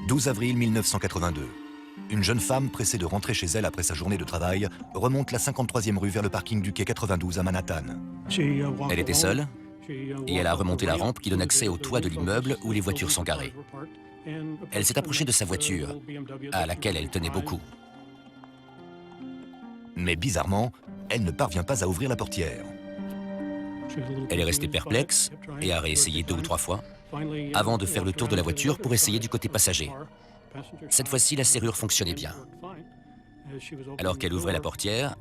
12 avril 1982. Une jeune femme, pressée de rentrer chez elle après sa journée de travail, remonte la 53e rue vers le parking du quai 92 à Manhattan. Elle était seule et elle a remonté la rampe qui donne accès au toit de l'immeuble où les voitures sont garées. Elle s'est approchée de sa voiture, à laquelle elle tenait beaucoup. Mais bizarrement, elle ne parvient pas à ouvrir la portière. Elle est restée perplexe et a réessayé 2 ou 3 fois, avant de faire le tour de la voiture pour essayer du côté passager. Cette fois-ci, la serrure fonctionnait bien. Alors qu'elle ouvrait la portière,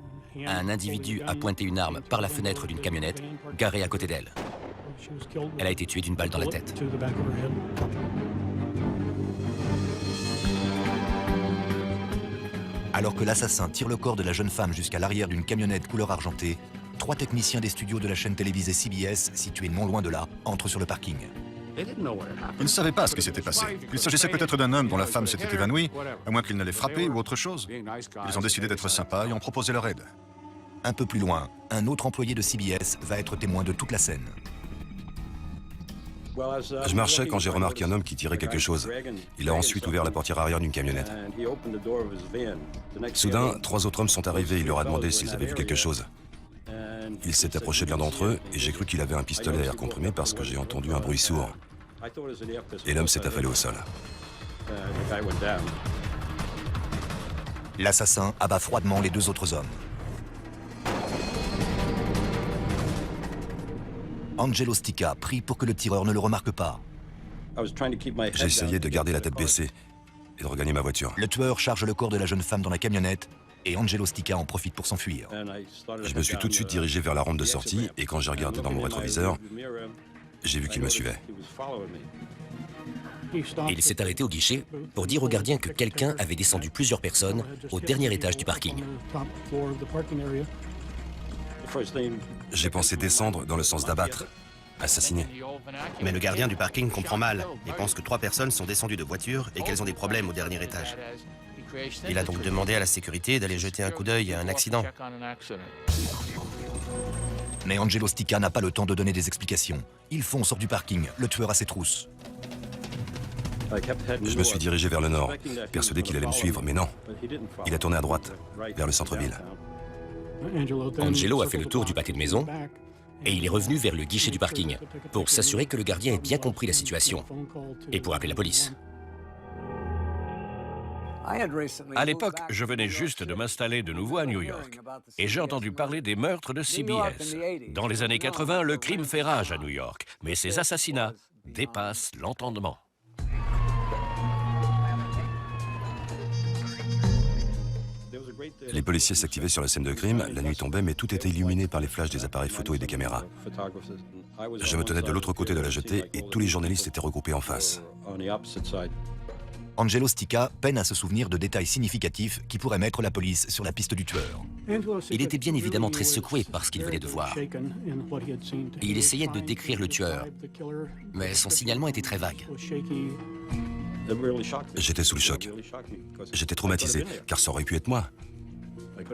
un individu a pointé une arme par la fenêtre d'une camionnette garée à côté d'elle. Elle a été tuée d'une balle dans la tête. Alors que l'assassin tire le corps de la jeune femme jusqu'à l'arrière d'une camionnette couleur argentée, 3 techniciens des studios de la chaîne télévisée CBS, situés non loin de là, entrent sur le parking. Ils ne savaient pas ce qui s'était passé. Il s'agissait peut-être d'un homme dont la femme s'était évanouie, à moins qu'il ne l'ait frappé ou autre chose. Ils ont décidé d'être sympas et ont proposé leur aide. Un peu plus loin, un autre employé de CBS va être témoin de toute la scène. Je marchais quand j'ai remarqué un homme qui tirait quelque chose. Il a ensuite ouvert la portière arrière d'une camionnette. Soudain, 3 autres hommes sont arrivés. Il leur a demandé s'ils avaient vu quelque chose. Il s'est approché de l'un d'entre eux et j'ai cru qu'il avait un pistolet à air comprimé parce que j'ai entendu un bruit sourd. Et l'homme s'est affalé au sol. L'assassin abat froidement les 2 autres hommes. Angelo Stica prie pour que le tireur ne le remarque pas. J'ai essayé de garder la tête baissée et de regagner ma voiture. Le tueur charge le corps de la jeune femme dans la camionnette et Angelo Stica en profite pour s'enfuir. Je me suis tout de suite dirigé vers la rampe de sortie et quand j'ai regardé dans mon rétroviseur, j'ai vu qu'il me suivait. Il s'est arrêté au guichet pour dire aux gardiens que quelqu'un avait descendu plusieurs personnes au dernier étage du parking. J'ai pensé descendre dans le sens d'abattre, assassiner. Mais le gardien du parking comprend mal et pense que 3 personnes sont descendues de voiture et qu'elles ont des problèmes au dernier étage. Il a donc demandé à la sécurité d'aller jeter un coup d'œil à un accident. Mais Angelo Stica n'a pas le temps de donner des explications. Il fonce hors du parking, le tueur à ses trousses. Je me suis dirigé vers le nord, persuadé qu'il allait me suivre, mais non. Il a tourné à droite, vers le centre-ville. Angelo a fait le tour du pâté de maison et il est revenu vers le guichet du parking pour s'assurer que le gardien ait bien compris la situation et pour appeler la police. À l'époque, je venais juste de m'installer de nouveau à New York et j'ai entendu parler des meurtres de CBS. Dans les années 80, le crime fait rage à New York, mais ces assassinats dépassent l'entendement. Les policiers s'activaient sur la scène de crime, la nuit tombait, mais tout était illuminé par les flashs des appareils photo et des caméras. Je me tenais de l'autre côté de la jetée et tous les journalistes étaient regroupés en face. Angelo Stica peine à se souvenir de détails significatifs qui pourraient mettre la police sur la piste du tueur. Il était bien évidemment très secoué par ce qu'il venait de voir. Et il essayait de décrire le tueur, mais son signalement était très vague. J'étais sous le choc. J'étais traumatisé, car ça aurait pu être moi.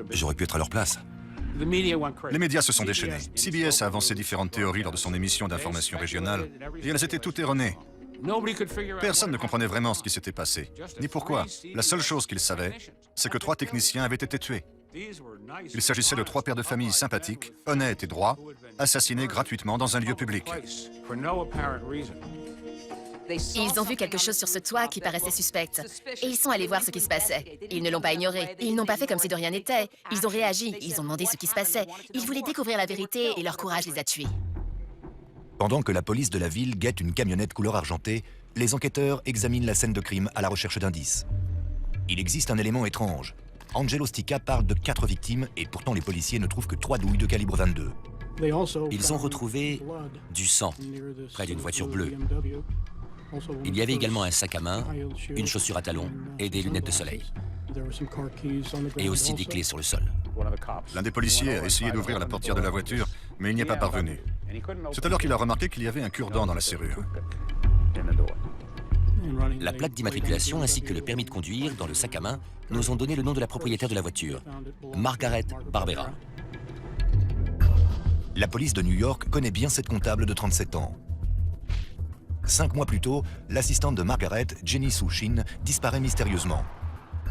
J'aurais pu être à leur place. Les médias se sont déchaînés. CBS a avancé différentes théories lors de son émission d'information régionale, et elles étaient toutes erronées. Personne ne comprenait vraiment ce qui s'était passé, ni pourquoi. La seule chose qu'ils savaient, c'est que 3 techniciens avaient été tués. Il s'agissait de 3 pères de famille sympathiques, honnêtes et droits, assassinés gratuitement dans un lieu public. Ils ont vu quelque chose sur ce toit qui paraissait suspect. Et ils sont allés voir ce qui se passait. Ils ne l'ont pas ignoré. Ils n'ont pas fait comme si de rien n'était. Ils ont réagi. Ils ont demandé ce qui se passait. Ils voulaient découvrir la vérité et leur courage les a tués. Pendant que la police de la ville guette une camionnette couleur argentée, les enquêteurs examinent la scène de crime à la recherche d'indices. Il existe un élément étrange. Angelo Stica parle de 4 victimes et pourtant les policiers ne trouvent que 3 douilles de calibre 22. Ils ont retrouvé du sang près d'une voiture bleue. Il y avait également un sac à main, une chaussure à talons et des lunettes de soleil. Et aussi des clés sur le sol. L'un des policiers a essayé d'ouvrir la portière de la voiture, mais il n'y est pas parvenu. C'est alors qu'il a remarqué qu'il y avait un cure-dent dans la serrure. La plaque d'immatriculation ainsi que le permis de conduire dans le sac à main nous ont donné le nom de la propriétaire de la voiture, Margaret Barbera. La police de New York connaît bien cette comptable de 37 ans. 5 mois plus tôt, l'assistante de Margaret, Jenny Sue Shin, disparaît mystérieusement.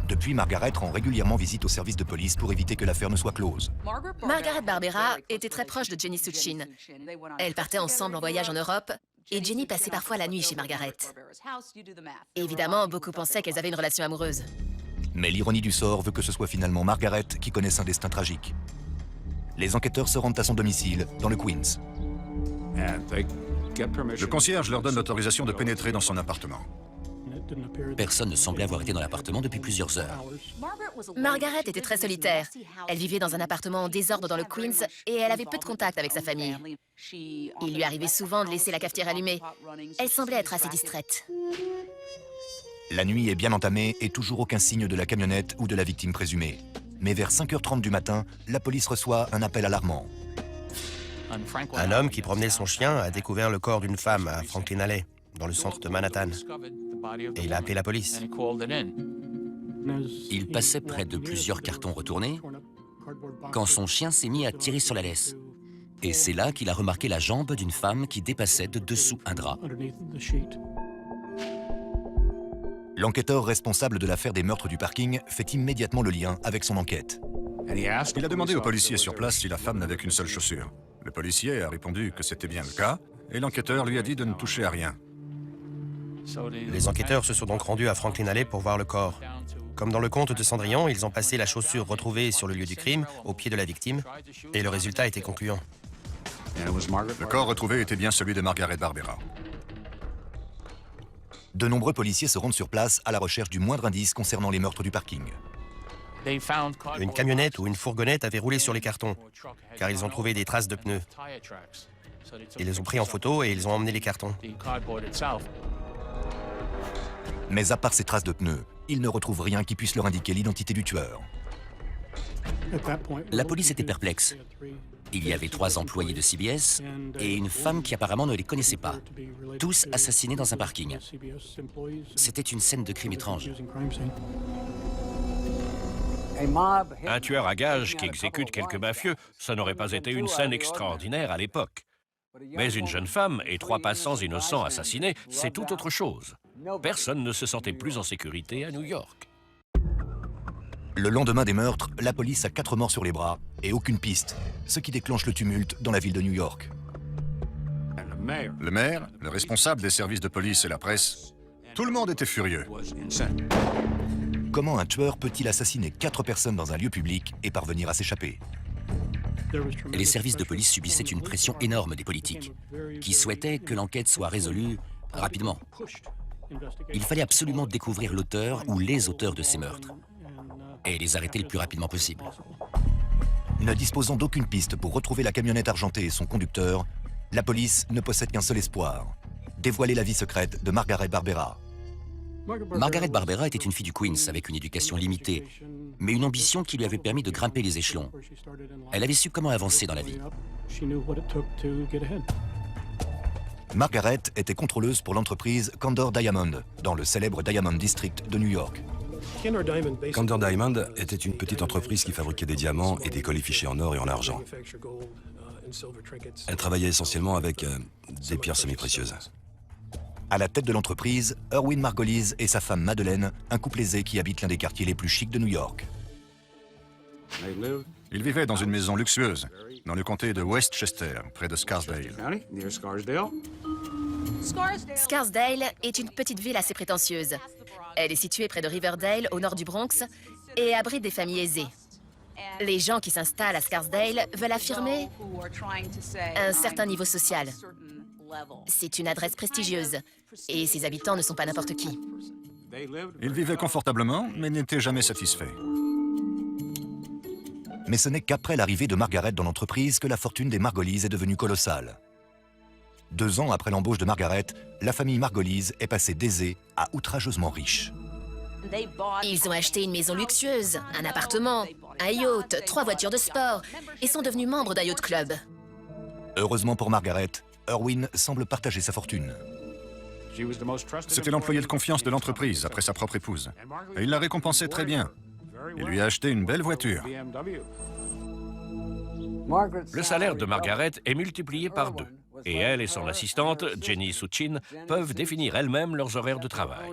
Depuis, Margaret rend régulièrement visite au service de police pour éviter que l'affaire ne soit close. Margaret Barbera était très proche de Jenny Sue Shin. Elles partaient ensemble en voyage en Europe et Jenny passait parfois la nuit chez Margaret. Évidemment, beaucoup pensaient qu'elles avaient une relation amoureuse. Mais l'ironie du sort veut que ce soit finalement Margaret qui connaisse un destin tragique. Les enquêteurs se rendent à son domicile, dans le Queens. Le concierge leur donne l'autorisation de pénétrer dans son appartement. Personne ne semblait avoir été dans l'appartement depuis plusieurs heures. Margaret était très solitaire. Elle vivait dans un appartement en désordre dans le Queens et elle avait peu de contact avec sa famille. Il lui arrivait souvent de laisser la cafetière allumée. Elle semblait être assez distraite. La nuit est bien entamée et toujours aucun signe de la camionnette ou de la victime présumée. Mais vers 5h30 du matin, la police reçoit un appel alarmant. Un homme qui promenait son chien a découvert le corps d'une femme à Franklin Alley, dans le centre de Manhattan. Et il a appelé la police. Il passait près de plusieurs cartons retournés quand son chien s'est mis à tirer sur la laisse. Et c'est là qu'il a remarqué la jambe d'une femme qui dépassait de dessous un drap. L'enquêteur responsable de l'affaire des meurtres du parking fait immédiatement le lien avec son enquête. Il a demandé au policier sur place si la femme n'avait qu'une seule chaussure. Le policier a répondu que c'était bien le cas, et l'enquêteur lui a dit de ne toucher à rien. Les enquêteurs se sont donc rendus à Franklin Alley pour voir le corps. Comme dans le conte de Cendrillon, ils ont passé la chaussure retrouvée sur le lieu du crime, au pied de la victime, et le résultat était concluant. Le corps retrouvé était bien celui de Margaret Barbera. De nombreux policiers se rendent sur place à la recherche du moindre indice concernant les meurtres du parking. Une camionnette ou une fourgonnette avait roulé sur les cartons, car ils ont trouvé des traces de pneus. Ils les ont pris en photo et ils ont emmené les cartons. Mais à part ces traces de pneus, ils ne retrouvent rien qui puisse leur indiquer l'identité du tueur. La police était perplexe. Il y avait 3 employés de CBS et une femme qui apparemment ne les connaissait pas. Tous assassinés dans un parking. C'était une scène de crime étrange. Un tueur à gages qui exécute quelques mafieux, ça n'aurait pas été une scène extraordinaire à l'époque. Mais une jeune femme et 3 passants innocents assassinés, c'est tout autre chose. Personne ne se sentait plus en sécurité à New York. Le lendemain des meurtres, la police a 4 morts sur les bras et aucune piste, ce qui déclenche le tumulte dans la ville de New York. Le maire, le responsable des services de police et la presse, tout le monde était furieux. Comment un tueur peut-il assassiner 4 personnes dans un lieu public et parvenir à s'échapper? Les services de police subissaient une pression énorme des politiques, qui souhaitaient que l'enquête soit résolue rapidement. Il fallait absolument découvrir l'auteur ou les auteurs de ces meurtres et les arrêter le plus rapidement possible. Ne disposant d'aucune piste pour retrouver la camionnette argentée et son conducteur, la police ne possède qu'un seul espoir, dévoiler la vie secrète de Margaret Barbera. Margaret Barbera était une fille du Queens avec une éducation limitée, mais une ambition qui lui avait permis de grimper les échelons. Elle avait su comment avancer dans la vie. Margaret était contrôleuse pour l'entreprise Candor Diamond, dans le célèbre Diamond District de New York. Candor Diamond était une petite entreprise qui fabriquait des diamants et des colis fichés en or et en argent. Elle travaillait essentiellement avec des pierres semi-précieuses. À la tête de l'entreprise, Erwin Margolise et sa femme Madeleine, un couple aisé qui habite l'un des quartiers les plus chics de New York. Ils vivaient dans une maison luxueuse, dans le comté de Westchester, près de Scarsdale. Scarsdale est une petite ville assez prétentieuse. Elle est située près de Riverdale, au nord du Bronx, et abrite des familles aisées. Les gens qui s'installent à Scarsdale veulent affirmer un certain niveau social. C'est une adresse prestigieuse, et ses habitants ne sont pas n'importe qui. Ils vivaient confortablement, mais n'étaient jamais satisfaits. Mais ce n'est qu'après l'arrivée de Margaret dans l'entreprise que la fortune des Margolise est devenue colossale. 2 ans après l'embauche de Margaret, la famille Margolise est passée d'aisée à outrageusement riche. Ils ont acheté une maison luxueuse, un appartement, un yacht, 3 voitures de sport, et sont devenus membres d'un yacht club. Heureusement pour Margaret, Erwin semble partager sa fortune. C'était l'employé de confiance de l'entreprise, après sa propre épouse. Et il la récompensait très bien. Il lui a acheté une belle voiture. Le salaire de Margaret est multiplié par 2. Et elle et son assistante, Jenny Suchin, peuvent définir elles-mêmes leurs horaires de travail.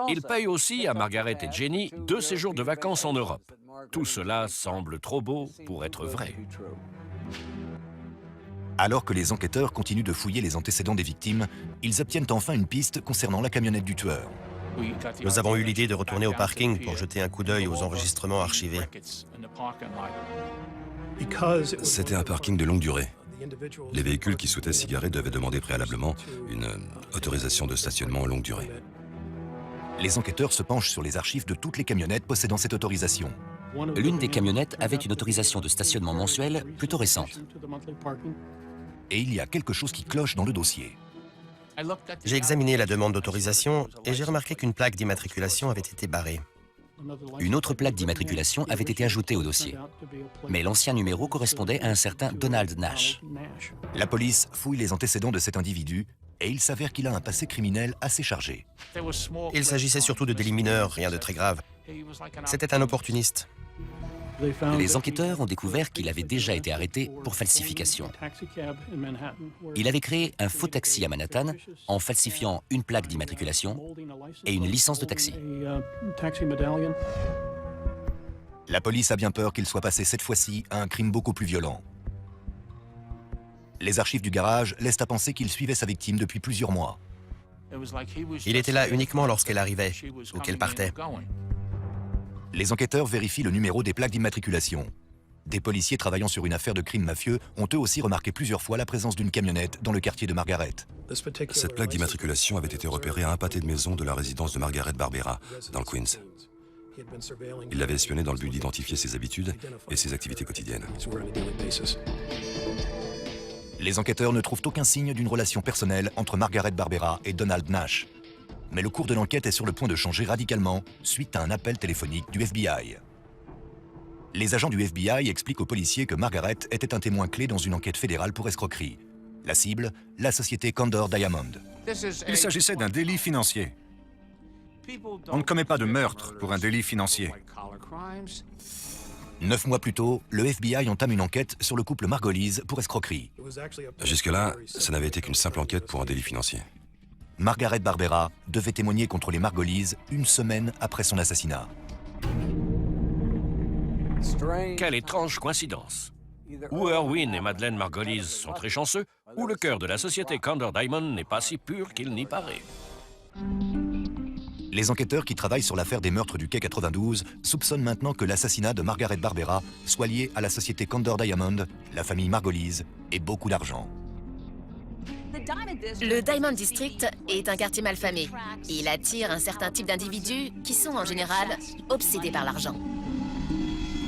Il paye aussi à Margaret et Jenny 2 séjours de vacances en Europe. Tout cela semble trop beau pour être vrai. Alors que les enquêteurs continuent de fouiller les antécédents des victimes, ils obtiennent enfin une piste concernant la camionnette du tueur. Nous avons eu l'idée de retourner au parking pour jeter un coup d'œil aux enregistrements archivés. C'était un parking de longue durée. Les véhicules qui souhaitaient s'y garer devaient demander préalablement une autorisation de stationnement longue durée. Les enquêteurs se penchent sur les archives de toutes les camionnettes possédant cette autorisation. L'une des camionnettes avait une autorisation de stationnement mensuelle plutôt récente. Et il y a quelque chose qui cloche dans le dossier. J'ai examiné la demande d'autorisation et j'ai remarqué qu'une plaque d'immatriculation avait été barrée. Une autre plaque d'immatriculation avait été ajoutée au dossier. Mais l'ancien numéro correspondait à un certain Donald Nash. La police fouille les antécédents de cet individu et il s'avère qu'il a un passé criminel assez chargé. Il s'agissait surtout de délits mineurs, rien de très grave. C'était un opportuniste. Les enquêteurs ont découvert qu'il avait déjà été arrêté pour falsification. Il avait créé un faux taxi à Manhattan en falsifiant une plaque d'immatriculation et une licence de taxi. La police a bien peur qu'il soit passé cette fois-ci à un crime beaucoup plus violent. Les archives du garage laissent à penser qu'il suivait sa victime depuis plusieurs mois. Il était là uniquement lorsqu'elle arrivait ou qu'elle partait. Les enquêteurs vérifient le numéro des plaques d'immatriculation. Des policiers travaillant sur une affaire de crime mafieux ont eux aussi remarqué plusieurs fois la présence d'une camionnette dans le quartier de Margaret. Cette plaque d'immatriculation avait été repérée à un pâté de maison de la résidence de Margaret Barbera, dans le Queens. Il l'avait espionnée dans le but d'identifier ses habitudes et ses activités quotidiennes. Les enquêteurs ne trouvent aucun signe d'une relation personnelle entre Margaret Barbera et Donald Nash. Mais le cours de l'enquête est sur le point de changer radicalement suite à un appel téléphonique du FBI. Les agents du FBI expliquent aux policiers que Margaret était un témoin clé dans une enquête fédérale pour escroquerie. La cible, la société Condor Diamond. Il s'agissait d'un délit financier. On ne commet pas de meurtre pour un délit financier. 9 mois plus tôt, le FBI entame une enquête sur le couple Margolise pour escroquerie. Jusque-là, ça n'avait été qu'une simple enquête pour un délit financier. Margaret Barbera devait témoigner contre les Margolise une semaine après son assassinat. Quelle étrange coïncidence. Ou Erwin et Madeleine Margolise sont très chanceux, ou le cœur de la société Condor Diamond n'est pas si pur qu'il n'y paraît. Les enquêteurs qui travaillent sur l'affaire des meurtres du quai 92 soupçonnent maintenant que l'assassinat de Margaret Barbera soit lié à la société Condor Diamond, la famille Margolise et beaucoup d'argent. Le Diamond District est un quartier malfamé. Il attire un certain type d'individus qui sont en général obsédés par l'argent.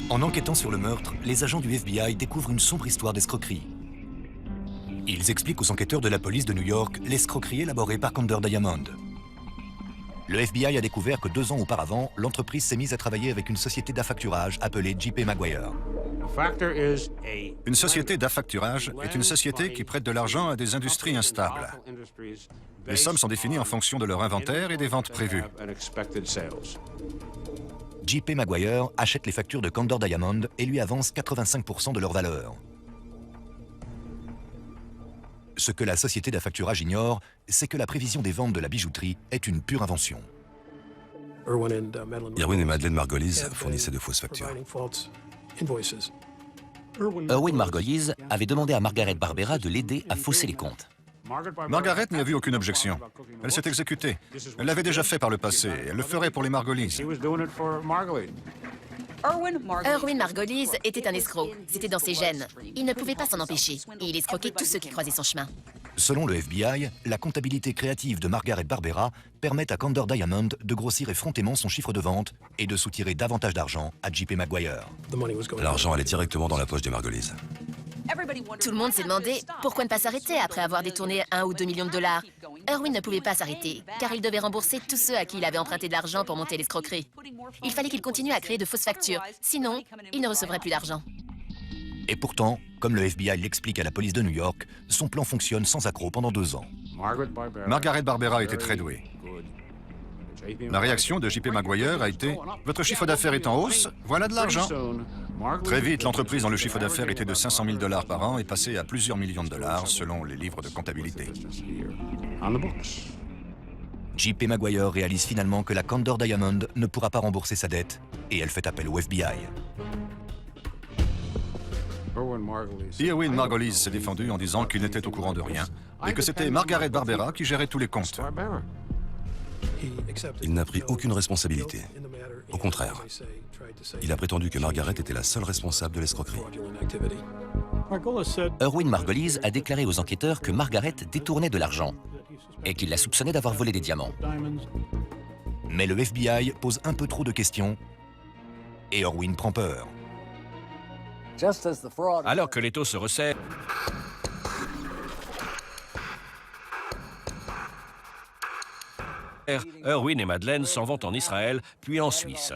En enquêtant sur le meurtre, les agents du FBI découvrent une sombre histoire d'escroquerie. Ils expliquent aux enquêteurs de la police de New York l'escroquerie élaborée par Condor Diamond. Le FBI a découvert que 2 ans auparavant, l'entreprise s'est mise à travailler avec une société d'affacturage appelée J.P. Maguire. Une société d'affacturage est une société qui prête de l'argent à des industries instables. Les sommes sont définies en fonction de leur inventaire et des ventes prévues. J.P. Maguire achète les factures de Condor Diamond et lui avance 85% de leur valeur. Ce que la société d'affacturage ignore, c'est que la prévision des ventes de la bijouterie est une pure invention. Erwin et Madeleine Margolise fournissaient de fausses factures. Erwin Margolise avait demandé à Margaret Barbera de l'aider à fausser les comptes. Margaret n'y a vu aucune objection. Elle s'est exécutée. Elle l'avait déjà fait par le passé. Elle le ferait pour les Margolise. Erwin Margolise était un escroc. C'était dans ses gènes. Il ne pouvait pas s'en empêcher. Et il escroquait tous ceux qui croisaient son chemin. Selon le FBI, la comptabilité créative de Margaret Barbera permet à Condor Diamond de grossir effrontément son chiffre de vente et de soutirer davantage d'argent à J.P. Maguire. L'argent allait directement dans la poche des Margolise. Tout le monde s'est demandé pourquoi ne pas s'arrêter après avoir détourné 1 ou 2 millions de dollars. Erwin ne pouvait pas s'arrêter, car il devait rembourser tous ceux à qui il avait emprunté de l'argent pour monter l'escroquerie. Il fallait qu'il continue à créer de fausses factures, sinon il ne recevrait plus d'argent. Et pourtant, comme le FBI l'explique à la police de New York, son plan fonctionne sans accroc pendant 2 ans. Margaret Barbera était très douée. La réaction de J.P. Maguire a été « Votre chiffre d'affaires est en hausse, voilà de l'argent ». Très vite, l'entreprise dont le chiffre d'affaires était de 500 000 $ par an est passée à plusieurs millions de dollars selon les livres de comptabilité. JP Maguire réalise finalement que la Candor Diamond ne pourra pas rembourser sa dette et elle fait appel au FBI. Irwin Margolyes s'est défendu en disant qu'il n'était au courant de rien et que c'était Margaret Barbera qui gérait tous les comptes. Il n'a pris aucune responsabilité. Au contraire, il a prétendu que Margaret était la seule responsable de l'escroquerie. Irwin Margolyes a déclaré aux enquêteurs que Margaret détournait de l'argent et qu'il la soupçonnait d'avoir volé des diamants. Mais le FBI pose un peu trop de questions et Irwin prend peur. Alors que l'étau se resserre, Irwin et Madeleine s'en vont en Israël, puis en Suisse.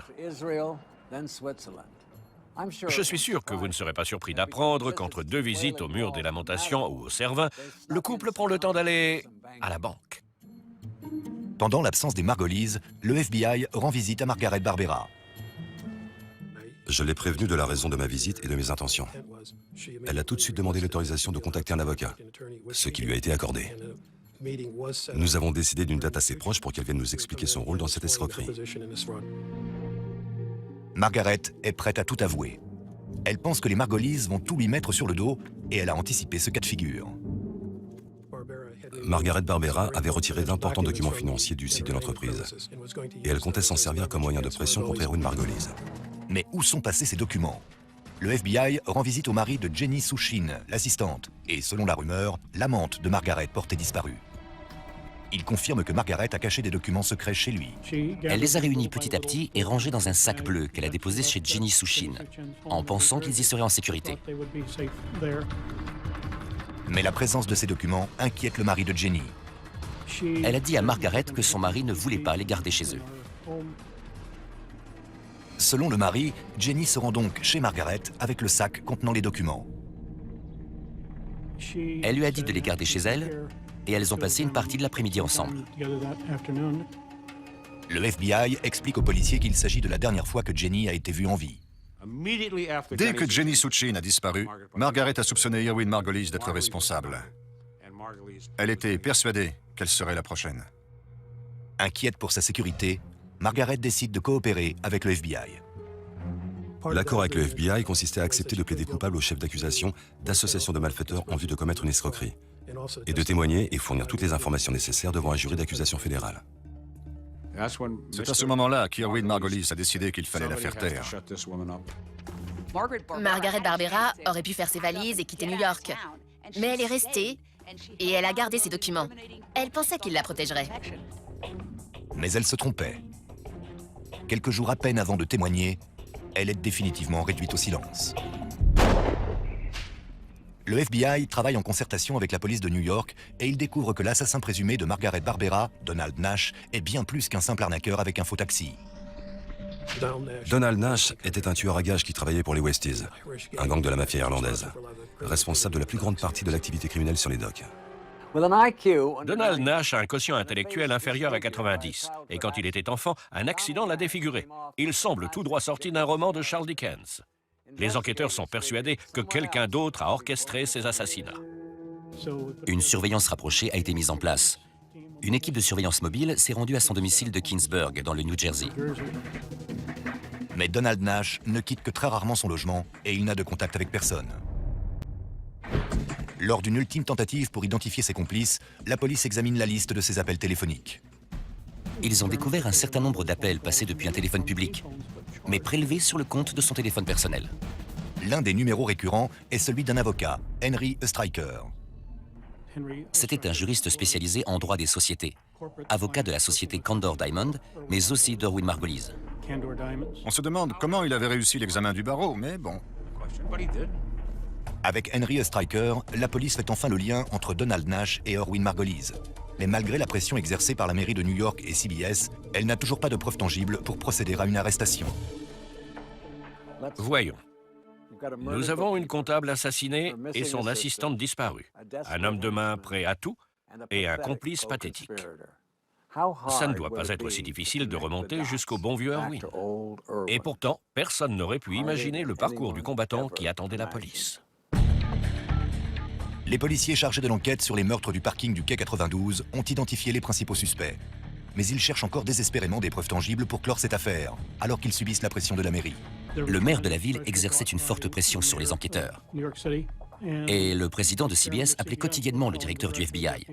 Je suis sûr que vous ne serez pas surpris d'apprendre qu'entre deux visites au mur des Lamentations ou au Cervin, le couple prend le temps d'aller à la banque. Pendant l'absence des Margolyes, le FBI rend visite à Margaret Barbera. Je l'ai prévenue de la raison de ma visite et de mes intentions. Elle a tout de suite demandé l'autorisation de contacter un avocat, ce qui lui a été accordé. Nous avons décidé d'une date assez proche pour qu'elle vienne nous expliquer son rôle dans cette escroquerie. Margaret est prête à tout avouer. Elle pense que les Margolyes vont tout lui mettre sur le dos et elle a anticipé ce cas de figure. Margaret Barbera avait retiré d'importants documents financiers du site de l'entreprise et elle comptait s'en servir comme moyen de pression contre Irwin Margolyes. Mais où sont passés ces documents? Le FBI rend visite au mari de Jenny Souchin, l'assistante, et selon la rumeur, l'amante de Margaret portée disparue. Il confirme que Margaret a caché des documents secrets chez lui. Elle les a réunis petit à petit et rangés dans un sac bleu qu'elle a déposé chez Jenny Souchin, en pensant qu'ils y seraient en sécurité. Mais la présence de ces documents inquiète le mari de Jenny. Elle a dit à Margaret que son mari ne voulait pas les garder chez eux. Selon le mari, Jenny se rend donc chez Margaret avec le sac contenant les documents. Elle lui a dit de les garder chez elle et elles ont passé une partie de l'après-midi ensemble. Le FBI explique aux policiers qu'il s'agit de la dernière fois que Jenny a été vue en vie. Dès que Jenny Souchin a disparu, Margaret a soupçonné Irwin Margolyes d'être responsable. Elle était persuadée qu'elle serait la prochaine. Inquiète pour sa sécurité, Margaret décide de coopérer avec le FBI. L'accord avec le FBI consistait à accepter de plaider coupable au chef d'accusation d'association de malfaiteurs en vue de commettre une escroquerie et de témoigner et fournir toutes les informations nécessaires devant un jury d'accusation fédéral. C'est à ce moment-là qu'Irwin Margolyes a décidé qu'il fallait la faire taire. Margaret Barbera aurait pu faire ses valises et quitter New York. Mais elle est restée et elle a gardé ses documents. Elle pensait qu'il la protégerait. Mais elle se trompait. Quelques jours à peine avant de témoigner, elle est définitivement réduite au silence. Le FBI travaille en concertation avec la police de New York et il découvre que l'assassin présumé de Margaret Barbera, Donald Nash, est bien plus qu'un simple arnaqueur avec un faux taxi. Donald Nash était un tueur à gages qui travaillait pour les Westies, un gang de la mafia irlandaise, responsable de la plus grande partie de l'activité criminelle sur les docks. Donald Nash a un quotient intellectuel inférieur à 90, et quand il était enfant, un accident l'a défiguré. Il semble tout droit sorti d'un roman de Charles Dickens. Les enquêteurs sont persuadés que quelqu'un d'autre a orchestré ces assassinats. Une surveillance rapprochée a été mise en place. Une équipe de surveillance mobile s'est rendue à son domicile de Kingsburg, dans le New Jersey. Mais Donald Nash ne quitte que très rarement son logement et il n'a de contact avec personne. Lors d'une ultime tentative pour identifier ses complices, la police examine la liste de ses appels téléphoniques. Ils ont découvert un certain nombre d'appels passés depuis un téléphone public, mais prélevés sur le compte de son téléphone personnel. L'un des numéros récurrents est celui d'un avocat, Henry Stryker. C'était un juriste spécialisé en droit des sociétés, avocat de la société Candor Diamond, mais aussi d'Irwin Margolyes. On se demande comment il avait réussi l'examen du barreau, mais bon. Avec Henry Stryker, la police fait enfin le lien entre Donald Nash et Irwin Margolyes. Mais malgré la pression exercée par la mairie de New York et CBS, elle n'a toujours pas de preuves tangibles pour procéder à une arrestation. Voyons. Nous avons une comptable assassinée et son assistante disparue, un homme de main prêt à tout et un complice pathétique. Ça ne doit pas être aussi difficile de remonter jusqu'au bon vieux Irwin. Et pourtant, personne n'aurait pu imaginer le parcours du combattant qui attendait la police. Les policiers chargés de l'enquête sur les meurtres du parking du quai 92 ont identifié les principaux suspects. Mais ils cherchent encore désespérément des preuves tangibles pour clore cette affaire, alors qu'ils subissent la pression de la mairie. Le maire de la ville exerçait une forte pression sur les enquêteurs. Et le président de CBS appelait quotidiennement le directeur du FBI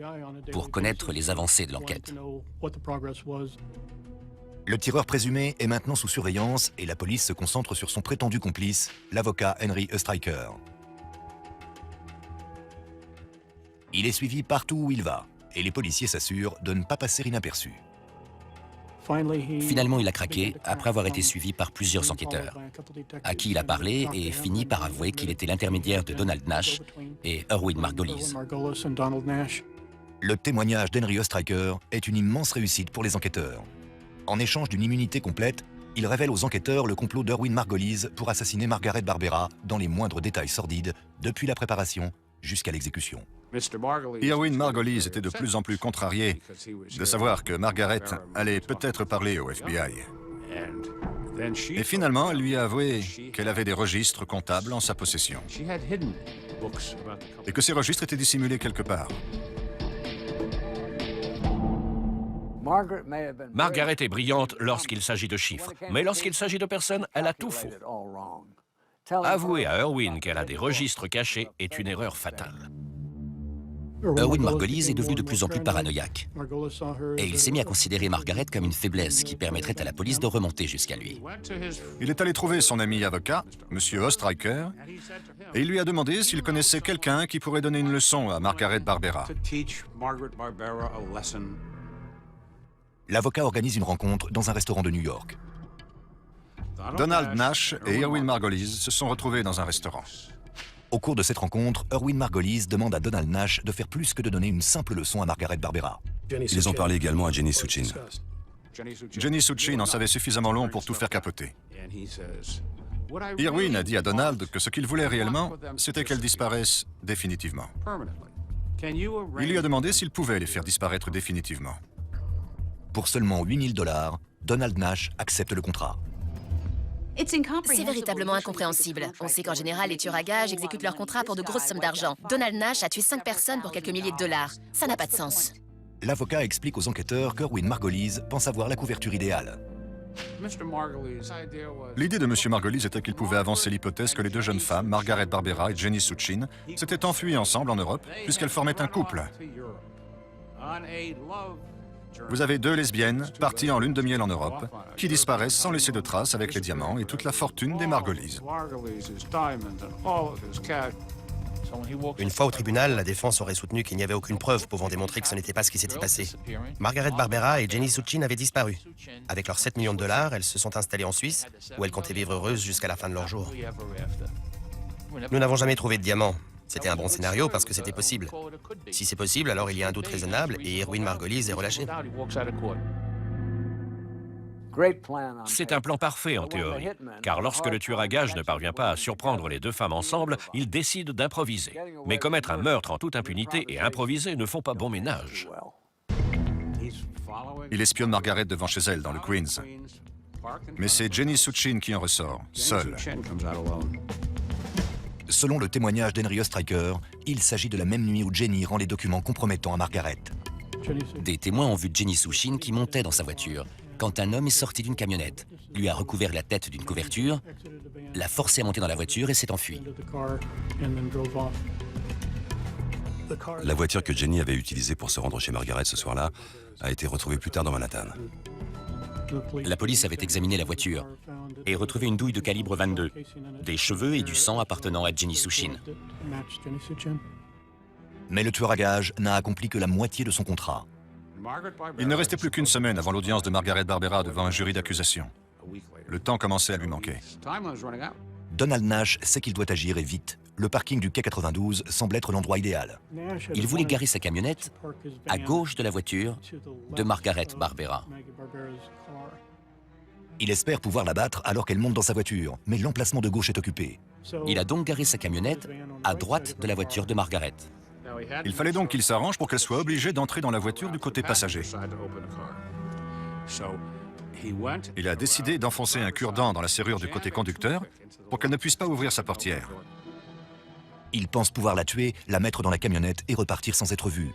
pour connaître les avancées de l'enquête. Le tireur présumé est maintenant sous surveillance et la police se concentre sur son prétendu complice, l'avocat Henry Oestreicher. Il est suivi partout où il va, et les policiers s'assurent de ne pas passer inaperçu. Finalement, il a craqué après avoir été suivi par plusieurs enquêteurs, à qui il a parlé et finit par avouer qu'il était l'intermédiaire de Donald Nash et Erwin Margolyes. Le témoignage d'Henry Oestreicher est une immense réussite pour les enquêteurs. En échange d'une immunité complète, il révèle aux enquêteurs le complot d'Erwin Margolyes pour assassiner Margaret Barbera dans les moindres détails sordides, depuis la préparation jusqu'à l'exécution. Irwin Margolyes était de plus en plus contrarié de savoir que Margaret allait peut-être parler au FBI. Et finalement, elle lui a avoué qu'elle avait des registres comptables en sa possession et que ces registres étaient dissimulés quelque part. Margaret est brillante lorsqu'il s'agit de chiffres, mais lorsqu'il s'agit de personnes, elle a tout faux. Avouer à Erwin qu'elle a des registres cachés est une erreur fatale. Erwin Margolyes est devenu de plus en plus paranoïaque. Et il s'est mis à considérer Margaret comme une faiblesse qui permettrait à la police de remonter jusqu'à lui. Il est allé trouver son ami avocat, M. Oestreicher, et il lui a demandé s'il connaissait quelqu'un qui pourrait donner une leçon à Margaret Barbera. L'avocat organise une rencontre dans un restaurant de New York. Donald Nash et Irwin Margolyes se sont retrouvés dans un restaurant. Au cours de cette rencontre, Erwin Margolyes demande à Donald Nash de faire plus que de donner une simple leçon à Margaret Barbera. Ils ont parlé également à Jenny Suchin. Jenny Suchin en savait suffisamment long pour tout faire capoter. Irwin a dit à Donald que ce qu'il voulait réellement, c'était qu'elle disparaisse définitivement. Il lui a demandé s'il pouvait les faire disparaître définitivement. Pour seulement $8 000, Donald Nash accepte le contrat. C'est véritablement incompréhensible. On sait qu'en général, les tueurs à gages exécutent leur contrat pour de grosses sommes d'argent. Donald Nash a tué 5 personnes pour quelques milliers de dollars. Ça n'a pas de sens. L'avocat explique aux enquêteurs qu'Erwin Margolyes pense avoir la couverture idéale. L'idée de M. Margolyes était qu'il pouvait avancer l'hypothèse que les deux jeunes femmes, Margaret Barbera et Jenny Suchin, s'étaient enfuies ensemble en Europe puisqu'elles formaient un couple. Vous avez deux lesbiennes parties en lune de miel en Europe qui disparaissent sans laisser de traces avec les diamants et toute la fortune des Margolyes. Une fois au tribunal, la défense aurait soutenu qu'il n'y avait aucune preuve pouvant démontrer que ce n'était pas ce qui s'était passé. Margaret Barbera et Jenny Suchin avaient disparu. Avec leurs 7 millions de dollars, elles se sont installées en Suisse, où elles comptaient vivre heureuses jusqu'à la fin de leur jour. Nous n'avons jamais trouvé de diamants. C'était un bon scénario parce que c'était possible. Si c'est possible, alors il y a un doute raisonnable et Erwin Margolyes est relâché. C'est un plan parfait en théorie, car lorsque le tueur à gages ne parvient pas à surprendre les deux femmes ensemble, il décide d'improviser. Mais commettre un meurtre en toute impunité et improviser ne font pas bon ménage. Il espionne Margaret devant chez elle, dans le Queens. Mais c'est Jenny Suchin qui en ressort, seule. Selon le témoignage d'Henry Oestreicher, il s'agit de la même nuit où Jenny rend les documents compromettants à Margaret. Des témoins ont vu Jenny Suchin qui montait dans sa voiture quand un homme est sorti d'une camionnette, lui a recouvert la tête d'une couverture, l'a forcé à monter dans la voiture et s'est enfui. La voiture que Jenny avait utilisée pour se rendre chez Margaret ce soir-là a été retrouvée plus tard dans Manhattan. La police avait examiné la voiture et retrouvé une douille de calibre 22, des cheveux et du sang appartenant à Jenny Suchin. Mais le tueur à gages n'a accompli que la moitié de son contrat. Il ne restait plus qu'une semaine avant l'audience de Margaret Barbera devant un jury d'accusation. Le temps commençait à lui manquer. Donald Nash sait qu'il doit agir et vite. Le parking du quai 92 semble être l'endroit idéal. Il voulait garer sa camionnette à gauche de la voiture de Margaret Barbera. Il espère pouvoir l'abattre alors qu'elle monte dans sa voiture, mais l'emplacement de gauche est occupé. Il a donc garé sa camionnette à droite de la voiture de Margaret. Il fallait donc qu'il s'arrange pour qu'elle soit obligée d'entrer dans la voiture du côté passager. Il a décidé d'enfoncer un cure-dent dans la serrure du côté conducteur pour qu'elle ne puisse pas ouvrir sa portière. Il pense pouvoir la tuer, la mettre dans la camionnette et repartir sans être vu.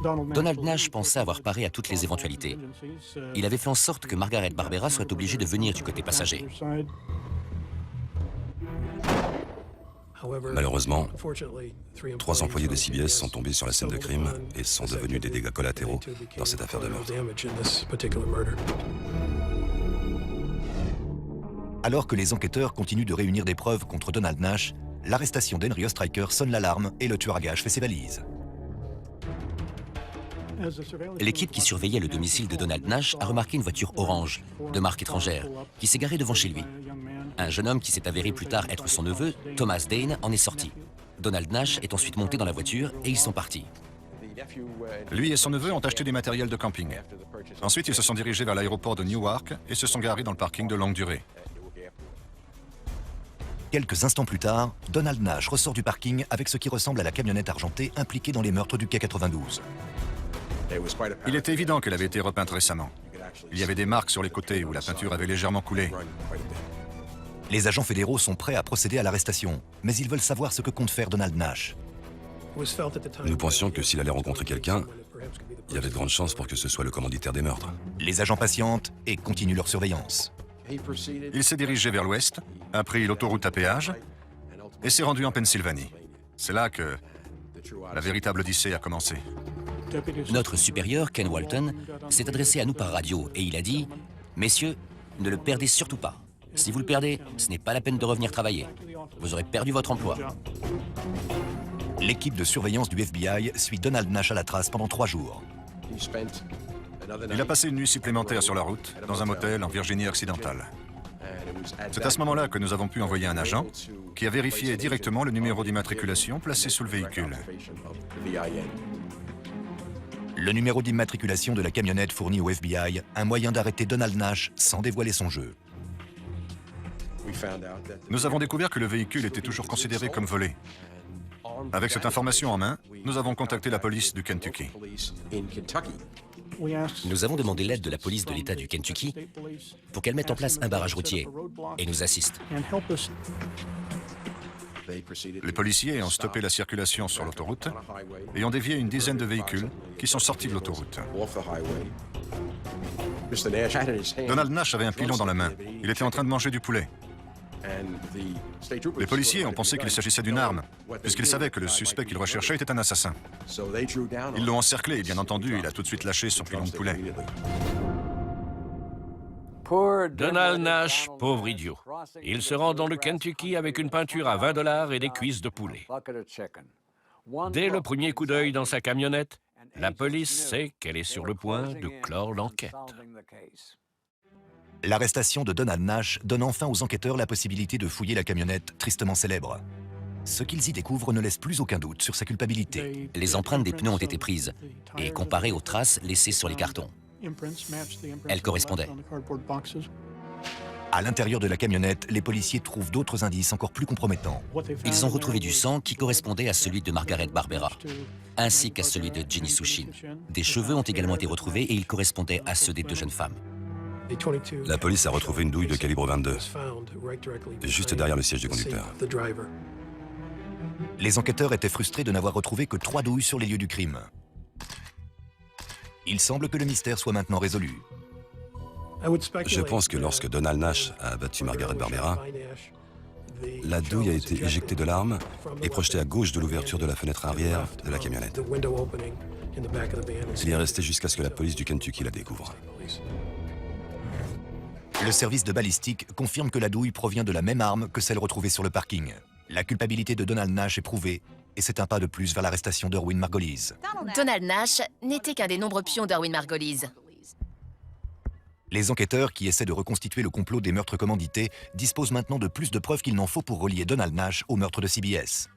Donald Nash pensait avoir paré à toutes les éventualités. Il avait fait en sorte que Margaret Barbera soit obligée de venir du côté passager. Malheureusement, 3 employés de CBS sont tombés sur la scène de crime et sont devenus des dégâts collatéraux dans cette affaire de meurtre. Alors que les enquêteurs continuent de réunir des preuves contre Donald Nash, l'arrestation d'Henry Ostriker sonne l'alarme et le tueur à gages fait ses valises. L'équipe qui surveillait le domicile de Donald Nash a remarqué une voiture orange, de marque étrangère, qui s'est garée devant chez lui. Un jeune homme qui s'est avéré plus tard être son neveu, Thomas Dane, en est sorti. Donald Nash est ensuite monté dans la voiture et ils sont partis. Lui et son neveu ont acheté des matériels de camping. Ensuite, ils se sont dirigés vers l'aéroport de Newark et se sont garés dans le parking de longue durée. Quelques instants plus tard, Donald Nash ressort du parking avec ce qui ressemble à la camionnette argentée impliquée dans les meurtres du quai 92. Il était évident qu'elle avait été repeinte récemment. Il y avait des marques sur les côtés où la peinture avait légèrement coulé. Les agents fédéraux sont prêts à procéder à l'arrestation, mais ils veulent savoir ce que compte faire Donald Nash. Nous pensions que s'il allait rencontrer quelqu'un, il y avait de grandes chances pour que ce soit le commanditaire des meurtres. Les agents patientent et continuent leur surveillance. Il s'est dirigé vers l'ouest, a pris l'autoroute à péage et s'est rendu en Pennsylvanie. C'est là que la véritable odyssée a commencé. Notre supérieur, Ken Walton, s'est adressé à nous par radio et il a dit « Messieurs, ne le perdez surtout pas. Si vous le perdez, ce n'est pas la peine de revenir travailler. Vous aurez perdu votre emploi. » L'équipe de surveillance du FBI suit Donald Nash à la trace pendant 3 jours. Il a passé une nuit supplémentaire sur la route, dans un motel en Virginie-Occidentale. C'est à ce moment-là que nous avons pu envoyer un agent qui a vérifié directement le numéro d'immatriculation placé sous le véhicule. Le numéro d'immatriculation de la camionnette fournit au FBI un moyen d'arrêter Donald Nash sans dévoiler son jeu. Nous avons découvert que le véhicule était toujours considéré comme volé. Avec cette information en main, nous avons contacté la police du Kentucky. Nous avons demandé l'aide de la police de l'État du Kentucky pour qu'elle mette en place un barrage routier et nous assiste. Les policiers ont stoppé la circulation sur l'autoroute et ont dévié une dizaine de véhicules qui sont sortis de l'autoroute. Donald Nash avait un pilon dans la main. Il était en train de manger du poulet. Les policiers ont pensé qu'il s'agissait d'une arme, puisqu'ils savaient que le suspect qu'ils recherchaient était un assassin. Ils l'ont encerclé et bien entendu, il a tout de suite lâché son pilon de poulet. Donald Nash, pauvre idiot. Il se rend dans le Kentucky avec une peinture à $20 et des cuisses de poulet. Dès le premier coup d'œil dans sa camionnette, la police sait qu'elle est sur le point de clore l'enquête. L'arrestation de Donald Nash donne enfin aux enquêteurs la possibilité de fouiller la camionnette tristement célèbre. Ce qu'ils y découvrent ne laisse plus aucun doute sur sa culpabilité. Les empreintes des pneus ont été prises et comparées aux traces laissées sur les cartons. Elles correspondaient. À l'intérieur de la camionnette, les policiers trouvent d'autres indices encore plus compromettants. Ils ont retrouvé du sang qui correspondait à celui de Margaret Barbera, ainsi qu'à celui de Jenny Souchin. Des cheveux ont également été retrouvés et ils correspondaient à ceux des 2 jeunes femmes. La police a retrouvé une douille de calibre 22, juste derrière le siège du conducteur. Les enquêteurs étaient frustrés de n'avoir retrouvé que 3 douilles sur les lieux du crime. Il semble que le mystère soit maintenant résolu. Je pense que lorsque Donald Nash a abattu Margaret Barbera, la douille a été éjectée de l'arme et projetée à gauche de l'ouverture de la fenêtre arrière de la camionnette. Il y est resté jusqu'à ce que la police du Kentucky la découvre. Le service de balistique confirme que la douille provient de la même arme que celle retrouvée sur le parking. La culpabilité de Donald Nash est prouvée et c'est un pas de plus vers l'arrestation d'Erwin Margolyes. Donald Nash n'était qu'un des nombreux pions d'Erwin Margolyes. Les enquêteurs qui essaient de reconstituer le complot des meurtres commandités disposent maintenant de plus de preuves qu'il n'en faut pour relier Donald Nash au meurtre de CBS.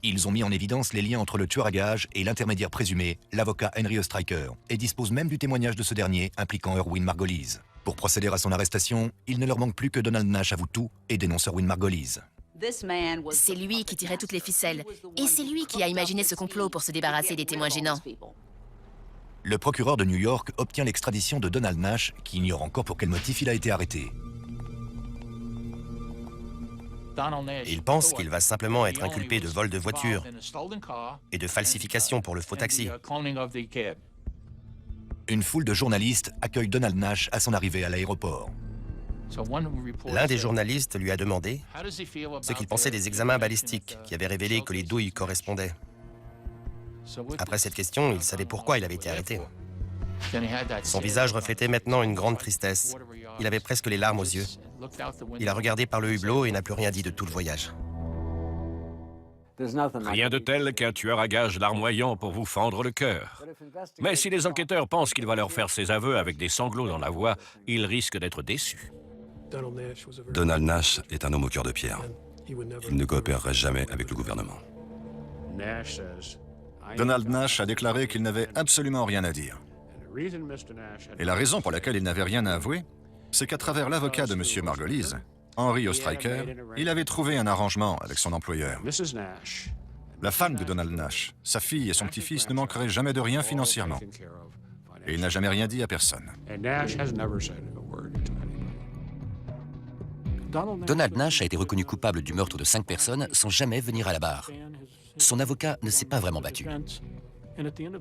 Ils ont mis en évidence les liens entre le tueur à gages et l'intermédiaire présumé, l'avocat Henry Ostriker, et disposent même du témoignage de ce dernier impliquant Erwin Margolyes. Pour procéder à son arrestation, il ne leur manque plus que Donald Nash avoue tout et dénonce Erwin Margolyes. C'est lui qui tirait toutes les ficelles. Et c'est lui qui a imaginé ce complot pour se débarrasser des témoins gênants. Le procureur de New York obtient l'extradition de Donald Nash, qui ignore encore pour quel motif il a été arrêté. Il pense qu'il va simplement être inculpé de vol de voiture et de falsification pour le faux taxi. Une foule de journalistes accueille Donald Nash à son arrivée à l'aéroport. L'un des journalistes lui a demandé ce qu'il pensait des examens balistiques qui avaient révélé que les douilles correspondaient. Après cette question, il savait pourquoi il avait été arrêté. Son visage reflétait maintenant une grande tristesse. Il avait presque les larmes aux yeux. Il a regardé par le hublot et n'a plus rien dit de tout le voyage. Rien de tel qu'un tueur à gages larmoyant pour vous fendre le cœur. Mais si les enquêteurs pensent qu'il va leur faire ses aveux avec des sanglots dans la voix, ils risquent d'être déçus. Donald Nash est un homme au cœur de pierre. Il ne coopérerait jamais avec le gouvernement. Donald Nash a déclaré qu'il n'avait absolument rien à dire. Et la raison pour laquelle il n'avait rien à avouer, c'est qu'à travers l'avocat de M. Margolise, Henry Oestreicher, il avait trouvé un arrangement avec son employeur. La femme de Donald Nash, sa fille et son petit-fils ne manqueraient jamais de rien financièrement. Et il n'a jamais rien dit à personne. Donald Nash a été reconnu coupable du meurtre de 5 personnes sans jamais venir à la barre. Son avocat ne s'est pas vraiment battu.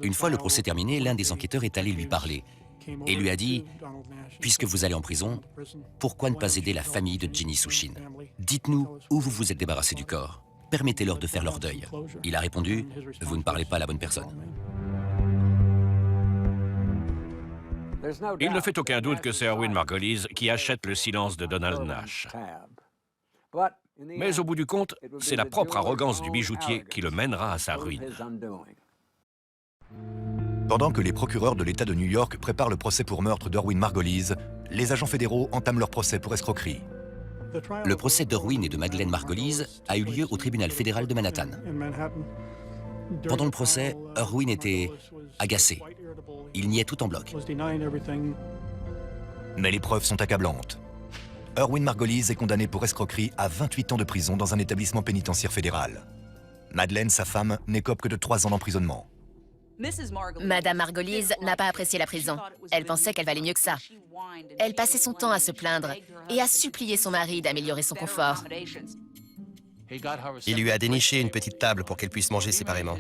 Une fois le procès terminé, l'un des enquêteurs est allé lui parler et lui a dit « Puisque vous allez en prison, pourquoi ne pas aider la famille de Jenny Souchin? Dites-nous où vous vous êtes débarrassé du corps. Permettez-leur de faire leur deuil. » Il a répondu « Vous ne parlez pas à la bonne personne. » Il ne fait aucun doute que c'est Erwin Margolise qui achète le silence de Donald Nash. Mais au bout du compte, c'est la propre arrogance du bijoutier qui le mènera à sa ruine. Pendant que les procureurs de l'État de New York préparent le procès pour meurtre d'Erwin Margolise, les agents fédéraux entament leur procès pour escroquerie. Le procès d'Erwin et de Madeleine Margolise a eu lieu au tribunal fédéral de Manhattan. Pendant le procès, Erwin était agacé. Il niait tout en bloc. Mais les preuves sont accablantes. Erwin Margolise est condamné pour escroquerie à 28 ans de prison dans un établissement pénitentiaire fédéral. Madeleine, sa femme, n'écope que de 3 ans d'emprisonnement. Madame Margolise n'a pas apprécié la prison. Elle pensait qu'elle valait mieux que ça. Elle passait son temps à se plaindre et à supplier son mari d'améliorer son confort. Il lui a déniché une petite table pour qu'elle puisse manger séparément.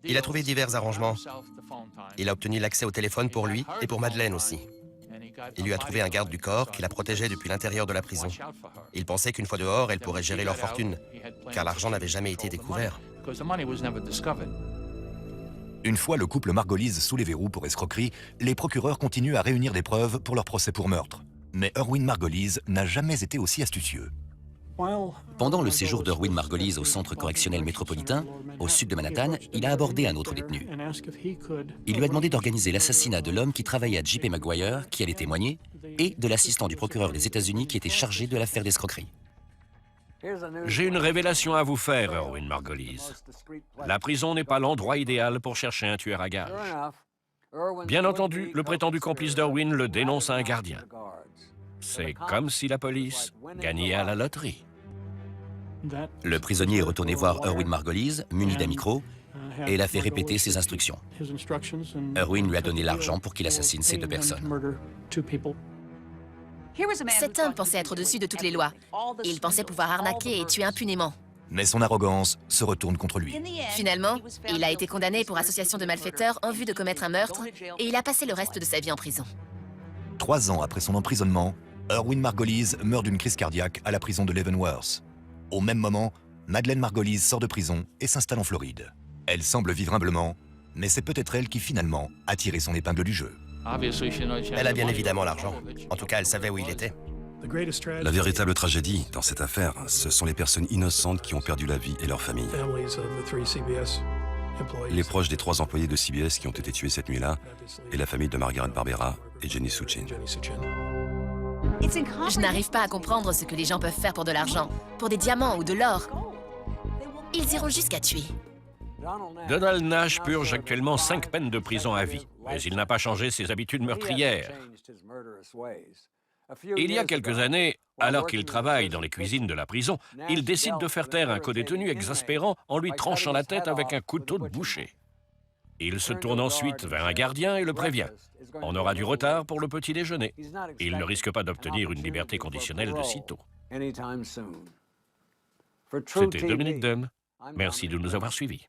Il a trouvé divers arrangements. Il a obtenu l'accès au téléphone pour lui et pour Madeleine aussi. Il lui a trouvé un garde du corps qui la protégeait depuis l'intérieur de la prison. Il pensait qu'une fois dehors, elle pourrait gérer leur fortune, car l'argent n'avait jamais été découvert. Une fois le couple Margolise sous les verrous pour escroquerie, les procureurs continuent à réunir des preuves pour leur procès pour meurtre. Mais Erwin Margolise n'a jamais été aussi astucieux. Pendant le séjour d'Erwin Margolise au centre correctionnel métropolitain, au sud de Manhattan, il a abordé un autre détenu. Il lui a demandé d'organiser l'assassinat de l'homme qui travaillait à J.P. Maguire, qui allait témoigner, et de l'assistant du procureur des États-Unis qui était chargé de l'affaire d'escroquerie. J'ai une révélation à vous faire, Erwin Margolise. La prison n'est pas l'endroit idéal pour chercher un tueur à gages. Bien entendu, le prétendu complice d'Erwin le dénonce à un gardien. C'est comme si la police gagnait à la loterie. Le prisonnier est retourné voir Erwin Margolise, muni d'un micro, et il a fait répéter ses instructions. Erwin lui a donné l'argent pour qu'il assassine ces 2 personnes. Cet homme pensait être au-dessus de toutes les lois. Il pensait pouvoir arnaquer et tuer impunément. Mais son arrogance se retourne contre lui. Finalement, il a été condamné pour association de malfaiteurs en vue de commettre un meurtre et il a passé le reste de sa vie en prison. 3 ans après son emprisonnement, Erwin Margolise meurt d'une crise cardiaque à la prison de Leavenworth. Au même moment, Madeleine Margolise sort de prison et s'installe en Floride. Elle semble vivre humblement, mais c'est peut-être elle qui finalement a tiré son épingle du jeu. Elle a bien évidemment l'argent. En tout cas, elle savait où il était. La véritable tragédie dans cette affaire, ce sont les personnes innocentes qui ont perdu la vie et leur famille. Les proches des 3 employés de CBS qui ont été tués cette nuit-là, et la famille de Margaret Barbera et Jenny Souchin. Je n'arrive pas à comprendre ce que les gens peuvent faire pour de l'argent, pour des diamants ou de l'or. Ils iront jusqu'à tuer. Donald Nash purge actuellement 5 peines de prison à vie, mais il n'a pas changé ses habitudes meurtrières. Il y a quelques années, alors qu'il travaille dans les cuisines de la prison, il décide de faire taire un codétenu exaspérant en lui tranchant la tête avec un couteau de boucher. Il se tourne ensuite vers un gardien et le prévient. On aura du retard pour le petit déjeuner. Il ne risque pas d'obtenir une liberté conditionnelle de sitôt. C'était Dominique Dunn. Merci de nous avoir suivis.